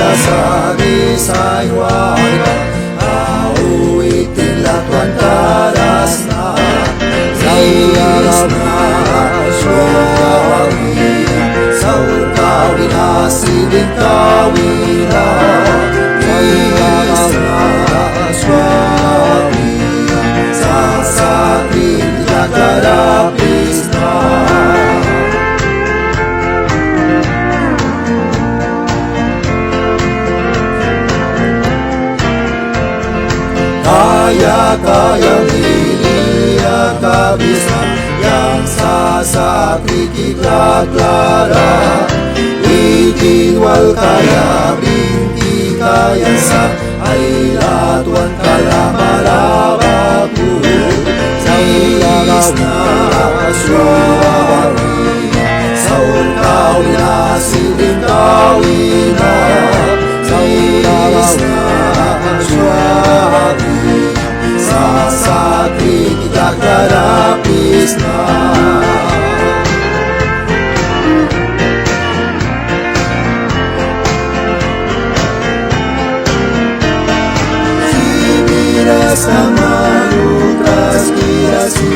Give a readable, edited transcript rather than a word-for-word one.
Sabi sa iwala, awitin latuan karas na Zairas na syawawina Saur kawina, sidin kawina Zairas na syawawina Sasakin tidak karapis na Kaya hilia kabisan yang sasakit kiklat-klara Itinwal kaya binti kaya sa ay latuan kalamalabaku Zairas na syawawina Saur kawina, sidin kawina Zairas na syawawina Sasakit tidak karapis na Si miras ang malutras kira si